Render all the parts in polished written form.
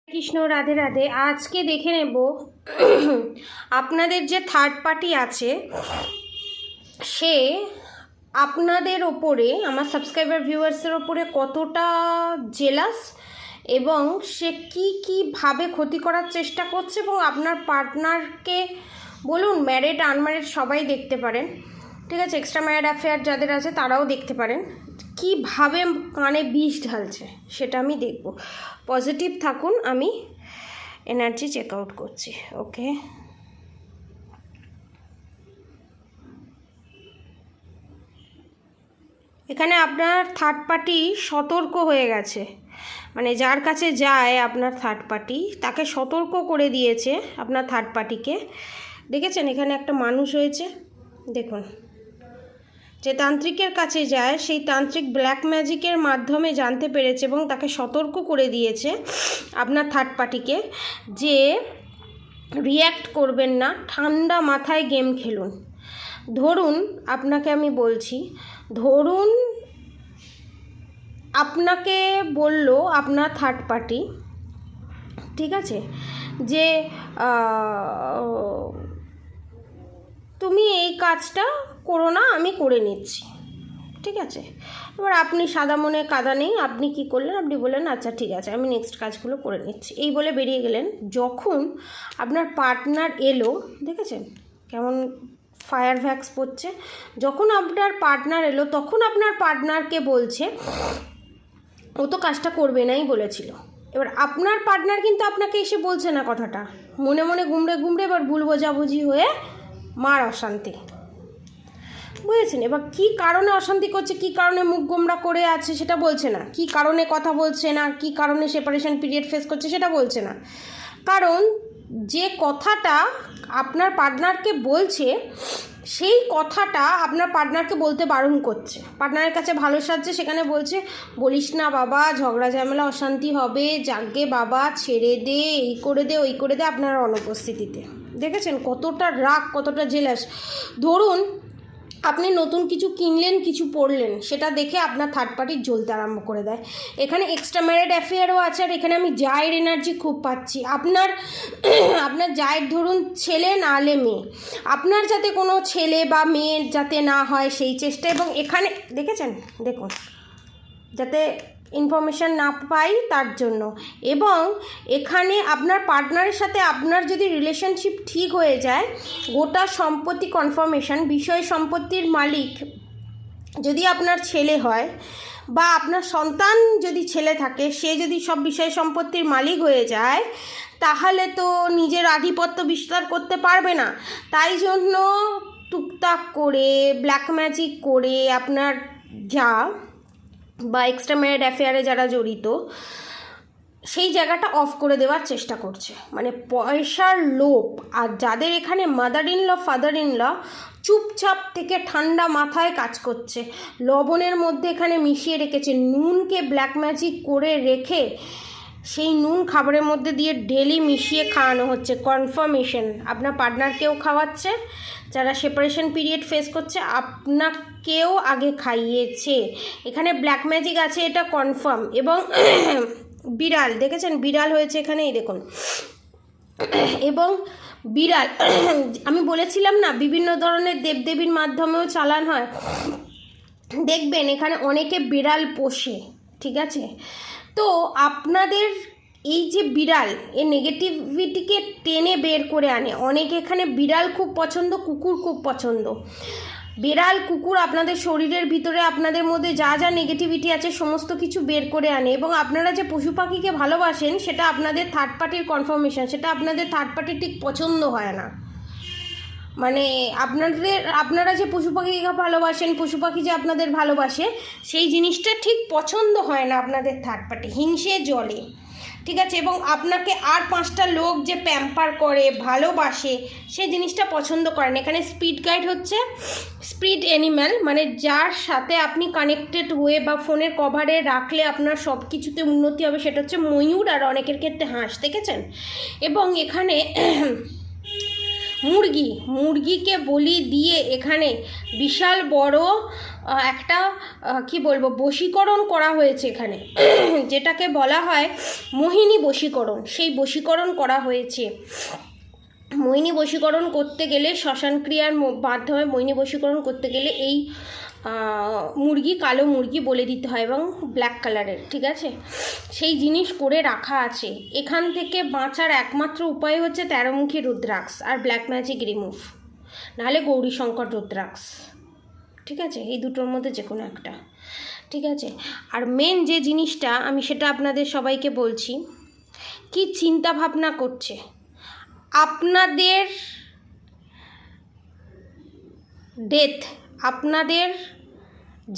কৃষ্ণ, রাধে রাধে। আজকে দেখে নেব আপনাদের যে থার্ড পার্টি আছে সে আপনাদের ওপরে, আমার সাবস্ক্রাইবার ভিউয়ার্সের ওপরে কতটা জেলাস এবং সে কীভাবে ক্ষতি করার চেষ্টা করছে, এবং আপনার পার্টনারকে বলুন, ম্যারিড আনম্যারিড সবাই দেখতে পারেন, ঠিক আছে, এক্সট্রা ম্যারিড অ্যাফেয়ার যাদের আছে তারাও দেখতে পারেন, কীভাবে কানে বিষ ঢালছে সেটা আমি দেখব। পজিটিভ থাকুন, আমি এনার্জি চেক আউট করছি। ওকে, এখানে আপনার থার্ড পার্টি সতর্ক হয়ে গেছে, মানে যার কাছে যায় আপনার থার্ড পার্টি তাকে সতর্ক করে দিয়েছে আপনার থার্ড পার্টিকে। দেখেছেন এখানে একটা মানুষ হয়েছে, দেখুন, যে তান্ত্রিকের কাছে যায় সেই তান্ত্রিক ব্ল্যাক ম্যাজিকের মাধ্যমে জানতে পেরেছে এবং তাকে সতর্ক করে দিয়েছে আপনার থার্ড পার্টিকে যে রিয়্যাক্ট করবেন না, ঠান্ডা মাথায় গেম খেলুন। ধরুন আপনাকে আমি বলছি, ধরুন আপনাকে বলল আপনার থার্ড পার্টি, ঠিক আছে, যে তুমি এই কাজটা করো না, আমি করে নিচ্ছি, ঠিক আছে। এবার আপনি সাদা মনে কাদা নেই, আপনি কি করলেন, আপনি বললেন আচ্ছা ঠিক আছে আমি নেক্সট কাজগুলো করে নিচ্ছি, এই বলে বেরিয়ে গেলেন। যখন আপনার পার্টনার এলো, দেখেছেন কেমন ফায়ার ভ্যাক্স পড়ছে, যখন আপনার পার্টনার এলো তখন আপনার পার্টনারকে বলছে ও তো কাজটা করবে নাই বলেছিল। এবার আপনার পার্টনার কিন্তু আপনাকে এসে বলছে না কথাটা, মনে মনে গুমড়ে গুমড়ে এবার ভুল বোঝাবুঝি হয়ে মার অশান্তি, বুঝেছেন। এবার কী কারণে অশান্তি করছে, কী কারণে মুখ গোমড়া করে আছে সেটা বলছে না, কী কারণে কথা বলছে না, কী কারণে সেপারেশন পিরিয়ড ফেস করছে সেটা বলছে না, কারণ যে কথাটা আপনার পার্টনারকে বলছে সেই কথাটা আপনার পার্টনারকে বলতে বারণ করছে, পার্টনারের কাছে ভালো সাজছে, সেখানে বলছে বলিস না বাবা, ঝগড়া ঝামেলা অশান্তি হবে, যাগে বাবা ছেড়ে দে, এই করে দে ওই করে দে, আপনার অনুপস্থিতিতে। দেখেছেন কতটা রাগ, কতটা জেলাস। ধরুন আপনি নতুন কিছু কিনলেন, কিছু পড়লেন, সেটা দেখে আপনার থার্ড পার্টির জ্বলতে আরম্ভ করে দেয়। এখানে এক্সট্রা ম্যারিড অ্যাফেয়ারও আছে, আর এখানে আমি জায়ের এনার্জি খুব পাচ্ছি। আপনার জায়ের ধরুন ছেলে না হলে মেয়ে, আপনার যাতে কোনো ছেলে বা মেয়ে যাতে না হয় সেই চেষ্টা, এবং এখানে দেখেছেন, দেখুন, যাতে ইনফরমেশান না পাই তার জন্য। এবং এখানে আপনার পার্টনারের সাথে আপনার যদি রিলেশনশিপ ঠিক হয়ে যায়, গোটা সম্পত্তি কনফার্মেশন, বিষয় সম্পত্তির মালিক যদি আপনার ছেলে হয় বা আপনার সন্তান যদি ছেলে থাকে, সে যদি সব বিষয় সম্পত্তির মালিক হয়ে যায় তাহলে তো নিজের আধিপত্য বিস্তার করতে পারবে না। তাই জন্য টুকটাক করে ব্ল্যাক ম্যাজিক করে আপনার যা বা এক্সট্রা ম্যারিড অ্যাফেয়ারে যারা জড়িত সেই জায়গাটা অফ করে দেওয়ার চেষ্টা করছে, মানে পয়সার লোভ। আর যাদের এখানে mother in law father in law চুপচাপ থেকে ঠান্ডা মাথায় কাজ করছে, লবণের মধ্যে এখানে মিশিয়ে রেখেছে, নুনকে ব্ল্যাক ম্যাজিক করে রেখে সেই নুন খাবারের মধ্যে দিয়ে ডেলি মিশিয়ে খাওয়ানো হচ্ছে। কনফার্মেশন আপনার পার্টনারকেও খাওয়াচ্ছে, যারা সেপারেশন পিরিয়ড ফেস করছে আপনাকেও আগে খাইয়েছে। এখানে ব্ল্যাক ম্যাজিক আছে, এটা কনফার্ম। এবং বিড়াল দেখেছেন, বিড়াল হয়েছে এখানে, এই দেখুন, এবং বিড়াল আমি বলেছিলাম না বিভিন্ন ধরনের দেবদেবীর মাধ্যমেও চালান হয়, দেখবেন এখানে অনেকে বিড়াল পোষে, ঠিক আছে। তো আপনাদের এই যে বিড়াল, এই নেগেটিভিটিকে টেনে বের করে আনে। অনেকে এখানে বিড়াল খুব পছন্দ, কুকুর খুব পছন্দ। বিড়াল কুকুর আপনাদের শরীরের ভিতরে আপনাদের মধ্যে যা যা নেগেটিভিটি আছে সমস্ত কিছু বের করে আনে। এবং আপনারা যে পশু পাখিকে ভালোবাসেন সেটা আপনাদের থার্ড পার্টির কনফার্মেশন, সেটা আপনাদের থার্ড পার্টির ঠিক পছন্দ হয় না। মানে আপনারা যে পশু পাখিকে ভালোবাসেন, পশু পাখি যে আপনাদের ভালোবাসে, সেই জিনিসটা ঠিক পছন্দ হয় না আপনাদের থার্ড পার্টি, হিংসে জলে, ঠিক আছে। এবং আপনাকে আর 5টা লোক যে প্যাম্পার করে ভালোবাসে সেই জিনিসটা পছন্দ করেন। এখানে স্পিড গাইড হচ্ছে স্পিড অ্যানিম্যাল, মানে যার সাথে আপনি কানেক্টেড হয়ে বা ফোনের কভারে রাখলে আপনার সব কিছুতে উন্নতি হবে, সেটা হচ্ছে ময়ূর, আর অনেকের ক্ষেত্রে হাঁস, দেখেছেন। এবং এখানে মুরগিকে বলি দিয়ে এখানে বিশাল বড় একটা কি বলবো বশীকরণ করা হয়েছে এখানে যেটাকে বলা হয় মোহিনী বশীকরণ। সেই বশীকরণ করা হয়েছে। মোহিনী বশীকরণ করতে গেলে শ্মশান ক্রিয়ার মাধ্যমে মোহিনী বশীকরণ করতে গেলে এই মুরগি, কালো মুরগি বলে দিতে হয় এবং ব্ল্যাক কালারের, ঠিক আছে? সেই জিনিস করে রাখা আছে। এখান থেকে বাঁচার একমাত্র উপায় হচ্ছে 13মুখী রুদ্রাক্ষ আর ব্ল্যাক ম্যাজিক রিমুভ, নাহলে গৌরীশঙ্কর রুদ্রাক্ষ, ঠিক আছে? এই দুটোর মধ্যে যে কোনো একটা, ঠিক আছে? আর মেন যে জিনিসটা আমি সেটা আপনাদের সবাইকে বলছি, কি চিন্তা ভাবনা করছে আপনাদের ডেথ, আপনাদের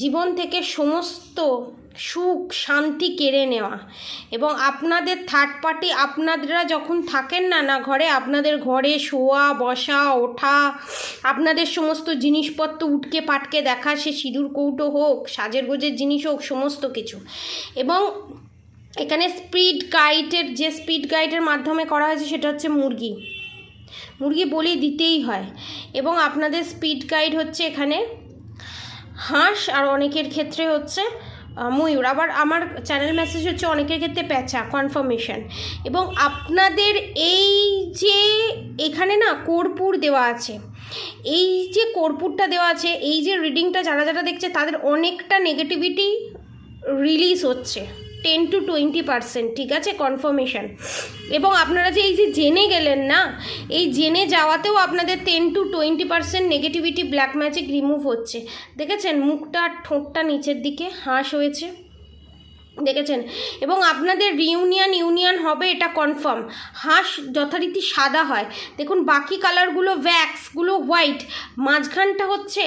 জীবন থেকে সমস্ত সুখ শান্তি কেড়ে নেওয়া, এবং আপনাদের থার্ড পার্টি আপনারা যখন থাকেন না ঘরে, আপনাদের ঘরে শোয়া বসা ওঠা, আপনাদের সমস্ত জিনিসপত্র উটকে পাটকে দেখা, সে সিঁদুর কৌটো হোক, সাজের গোজের জিনিস হোক, সমস্ত কিছু। এবং এখানে স্পিড গাইডের মাধ্যমে করা হয়েছে সেটা হচ্ছে মুরগি বলি দিতেই হয়। এবং আপনাদের স্পিড গাইড হচ্ছে এখানে হাঁস, আর অনেকের ক্ষেত্রে হচ্ছে ময়ূর, আবার আমার চ্যানেল মেসেজ হচ্ছে অনেকের ক্ষেত্রে প্যাঁচা, কনফার্মেশন। এবং আপনাদের এই যে এখানে না কর্পূর দেওয়া আছে, এই যে কর্পূরটা দেওয়া আছে, এই যে রিডিংটা যারা দেখছে তাদের অনেকটা নেগেটিভিটি রিলিজ হচ্ছে 10 to 20%, ঠিক আছে? কনফার্মেশন। এবং আপনারা যে এই যে জেনে গেলেন না, এই জেনে যাওয়াতেও আপনাদের 10 to 20% negativity black magic remove হচ্ছে। দেখেছেন মুখটা ঠোঁটটা নিচের দিকে হাঁস হয়েছে, দেখেছেন? এবং আপনাদের ইউনিয়ন হবে এটা কনফার্ম। হাঁস যথারীতি সাদা হয়, দেখুন বাকি কালারগুলো ভ্যাক্সগুলো হোয়াইট, মাঝখানটা হচ্ছে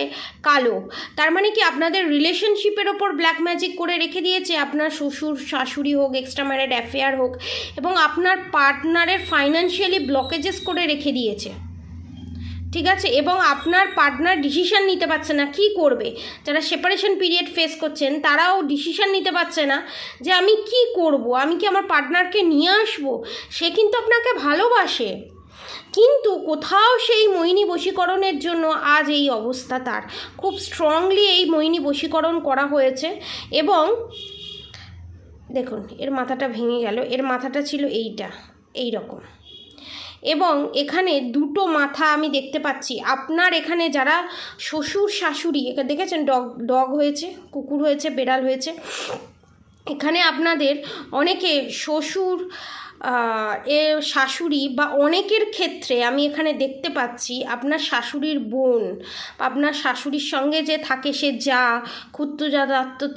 কালো। তার মানে কি আপনাদের রিলেশনশিপের ওপর ব্ল্যাক ম্যাজিক করে রেখে দিয়েছে, আপনার শ্বশুর শাশুড়ি হোক, এক্সট্রা ম্যারিড অ্যাফেয়ার হোক, এবং আপনার পার্টনারের ফাইন্যান্সিয়ালি ব্লকেজেস করে রেখে দিয়েছে, ঠিক আছে? এবং আপনার পার্টনার ডিসিশান নিতে পারছে না কি করবে। যারা সেপারেশন পিরিয়ড ফেস করছেন তারাও ডিসিশান নিতে পারছে না যে আমি কি করব, আমি কি আমার পার্টনারকে নিয়ে আসবো। সে কিন্তু আপনাকে ভালোবাসে, কিন্তু কোথাও সেই মোহিনী বশীকরণের জন্য আজ এই অবস্থা তার। খুব স্ট্রংলি এই মোহিনী বশীকরণ করা হয়েছে। এবং দেখুন এর মাথাটা ভেঙে গেল, এর মাথাটা ছিল এই রকম, এবং এখানে দুটো মাথা আমি দেখতে পাচ্ছি। আপনার এখানে যারা শ্বশুর শাশুড়ি, এখানে দেখেছেন ডগ হয়েছে, কুকুর হয়েছে, বেড়াল হয়েছে। এখানে আপনাদের অনেকে শ্বশুর শাশুড়ি বা অনেকের ক্ষেত্রে আমি এখানে দেখতে পাচ্ছি আপনার শাশুড়ির বোন, আপনার শাশুড়ির সঙ্গে যে থাকে সে যা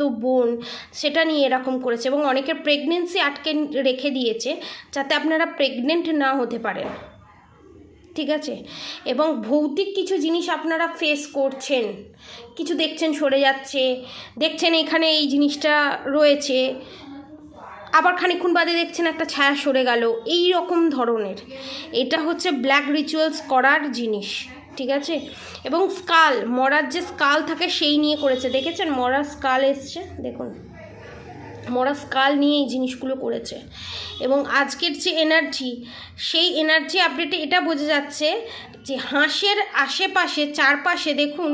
তো বোন, সেটা নিয়ে এরকম করেছে। এবং অনেকের প্রেগনেন্সি আটকে রেখে দিয়েছে যাতে আপনারা প্রেগনেন্ট না হতে পারেন, ঠিক আছে? এবং ভৌতিক কিছু জিনিস আপনারা ফেস করছেন, কিছু দেখছেন সরে যাচ্ছে, দেখছেন এখানে এই জিনিসটা রয়েছে, আবার খানিকক্ষণ বাদে দেখছেন একটা ছায়া সরে গেল, এই রকম ধরনের। এটা হচ্ছে ব্ল্যাক রিচুয়ালস করার জিনিস, ঠিক আছে? এবং স্কাল, মরার যে স্কাল থাকে সেই নিয়ে করেছে, দেখেছেন মরা স্কাল এসছে, দেখুন মরা স্কাল নিয়ে এই জিনিসগুলো করেছে। এবং আজকের যে এনার্জি, সেই এনার্জি আপডেটে এটা বোঝা যাচ্ছে যে হাঁসের আশেপাশে চারপাশে দেখুন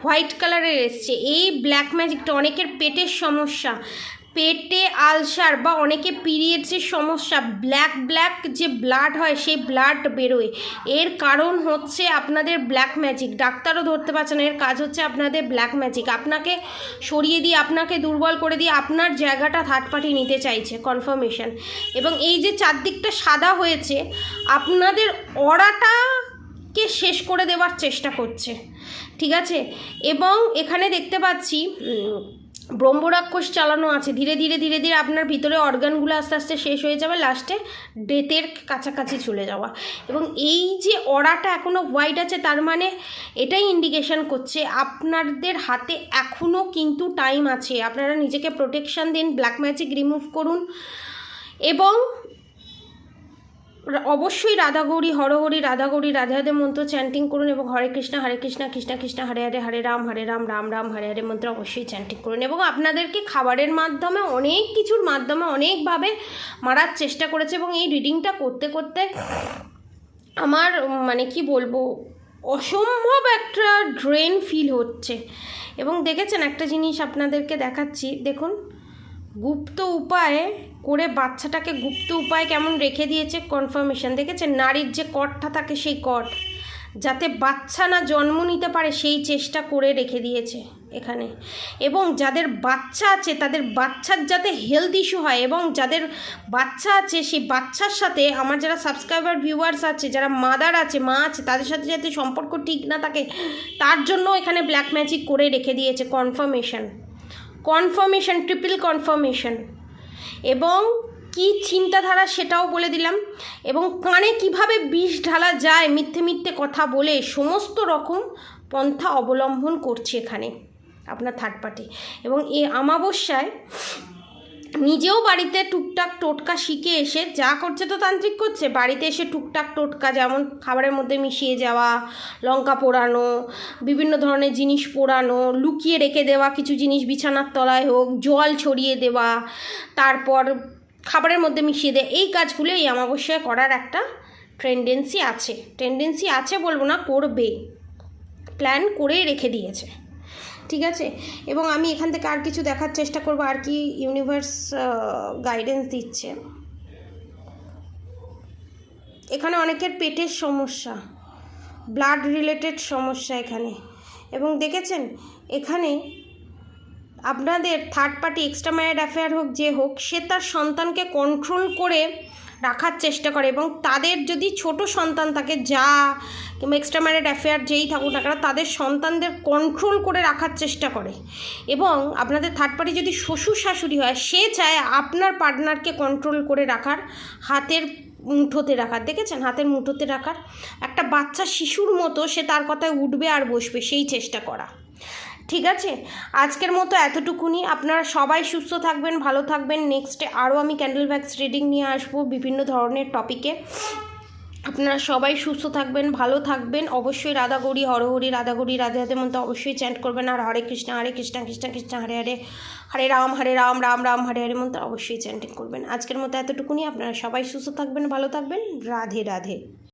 হোয়াইট কালারের এসছে। এই ব্ল্যাক ম্যাজিকটা অনেকের পেটের সমস্যা, পেটে আলসার বা অনেকে পিরিয়ডসের সমস্যা, ব্ল্যাক যে ব্লাড হয় সেই ব্লাড বেরোয়, এর কারণ হচ্ছে আপনাদের ব্ল্যাক ম্যাজিক। ডাক্তারও ধরতে পারছে না, এর কাজ হচ্ছে আপনাদের ব্ল্যাক ম্যাজিক। আপনাকে সরিয়ে দিয়ে, আপনাকে দুর্বল করে দিয়ে আপনার জায়গাটা থার্ড পার্টি নিতে চাইছে, কনফার্মেশন। এবং এই যে চারদিকটা সাদা হয়েছে আপনাদের অরাটাকে শেষ করে দেওয়ার চেষ্টা করছে, ঠিক আছে? এবং এখানে দেখতে পাচ্ছি ব্রহ্মরাক্ষস চালানো আছে, ধীরে ধীরে আপনার ভিতরে অর্গানগুলো আস্তে আস্তে শেষ হয়ে যাবে, লাস্টে ডেথের কাছাকাছি চলে যাওয়া। এবং এই যে অরাটা এখনও হোয়াইট আছে, তার মানে এটাই ইন্ডিকেশন করছে আপনাদের হাতে এখনও কিন্তু টাইম আছে। আপনারা নিজেকে প্রোটেকশান দিন, ব্ল্যাক ম্যাজিক রিমুভ করুন, এবং অবশ্যই রাধাগৌরী হরহরি রাধাগৌরী রাধাদের মন্ত্র চ্যান্টিং করুন, এবং হরে কৃষ্ণ কৃষ্ণ কৃষ্ণ হরে হরে, হরে রাম রাম রাম হরে হরে মন্ত্র অবশ্যই চ্যান্টিং করুন। এবং আপনাদেরকে খাবারের মাধ্যমে, অনেক কিছুর মাধ্যমে অনেকভাবে মারার চেষ্টা করেছে। এবং এই রিডিংটা করতে করতে আমার মানে কি বলবো, অসম্ভব একটা ড্রেন ফিল হচ্ছে। এবং দেখেছেন একটা জিনিস আপনাদেরকে দেখাচ্ছি, দেখুন গুপ্ত উপায়ে করে বাচ্চাটাকে গুপ্ত উপায়ে কেমন রেখে দিয়েছে। কনফার্মেশন দেখেছেন, নারীর যে কটটা থাকে সেই কট, যাতে বাচ্চা না জন্ম নিতে পারে সেই চেষ্টা করে রেখে দিয়েছে এখানে। এবং যাদের বাচ্চা আছে তাদের বাচ্চার যাতে হেলথ ইস্যু হয়, এবং যাদের বাচ্চা আছে সেই বাচ্চার সাথে আমার যারা সাবস্ক্রাইবার ভিউয়ার্স আছে, যারা মাদার আছে, মা আছে, তাদের সাথে যাতে সম্পর্ক ঠিক না থাকে, তার জন্য এখানে ব্ল্যাক ম্যাজিক করে রেখে দিয়েছে। Confirmation triple confirmation. এবং কি চিন্তাধারা সেটাও বলে দিলাম। এবং কানে কিভাবে বিষ ঢালা যায় মিথ্যে মিথ্যে কথা বলে, সমস্ত রকম পন্থা অবলম্বন করছে এখানে আপনার থার্ড পার্টি। এবং এই অমাবস্যায় নিজেও বাড়িতে টুকটাক টোটকা শিখে এসে যা করছে তো তান্ত্রিক করছে, বাড়িতে এসে টুকটাক টোটকা, যেমন খাবারের মধ্যে মিশিয়ে যাওয়া, লঙ্কা পোড়ানো, বিভিন্ন ধরনের জিনিস পোড়ানো, লুকিয়ে রেখে দেওয়া কিছু জিনিস বিছানার তলায় হোক, জল ছড়িয়ে দেওয়া, তারপর খাবারের মধ্যে মিশিয়ে দেওয়া, এই কাজগুলো এই অমাবস্যায় করার একটা টেন্ডেন্সি আছে বলবো না, করবে, প্ল্যান করেই রেখে দিয়েছে। ঠিক আছে। এবং আমি এখান থেকে আর কিছু দেখার চেষ্টা করব, আর কি ইউনিভার্স গাইডেন্স দিচ্ছে। এখানে অনেকের পেটের সমস্যা, ব্লাড রিলেটেড সমস্যা এখানে। এবং দেখেছেন এখানে আপনাদের third party extra married affair হোক যে হোক, সে তার সন্তানকে কন্ট্রোল করে রাখার চেষ্টা করে। এবং তাদের যদি ছোট সন্তান থাকে, যা কিংবা এক্সট্রা ম্যারিড অ্যাফেয়ার যেই থাকুক না কেন, তাদের সন্তানদের কন্ট্রোল করে রাখার চেষ্টা করে। এবং আপনাদের থার্ড পার্টি যদি শ্বশুর শাশুড়ি হয়, সে চায় আপনার পার্টনারকে কন্ট্রোল করে রাখার, হাতের মুঠোতে রাখার। দেখেছেন, হাতের মুঠোতে রাখার, একটা বাচ্চা শিশুর মতো সে তার কথায় উঠবে আর বসবে, সেই চেষ্টা করা। ঠিক আছে, আজকের মতো এতটুকুনি। আপনারা সবাই সুস্থ থাকবেন, ভালো থাকবেন। নেক্সটে আরও আমি ক্যান্ডেল ভ্যাক্স রিডিং নিয়ে আসবো বিভিন্ন ধরনের টপিকে। আপনারা সবাই সুস্থ থাকবেন, ভালো থাকবেন। অবশ্যই রাধা গৌরী হরহরি, রাধা গৌরী রাধে রাধে মন্ত্র অবশ্যই চ্যান্ট করবেন। আর হরে কৃষ্ণ কৃষ্ণ কৃষ্ণ হরে হরে, হরে রাম রাম রাম হরে হরে মন্ত্র অবশ্যই চ্যান্টিং করবেন। আজকের মতো এতটুকুনি। আপনারা সবাই সুস্থ থাকবেন, ভালো থাকবেন। রাধে রাধে।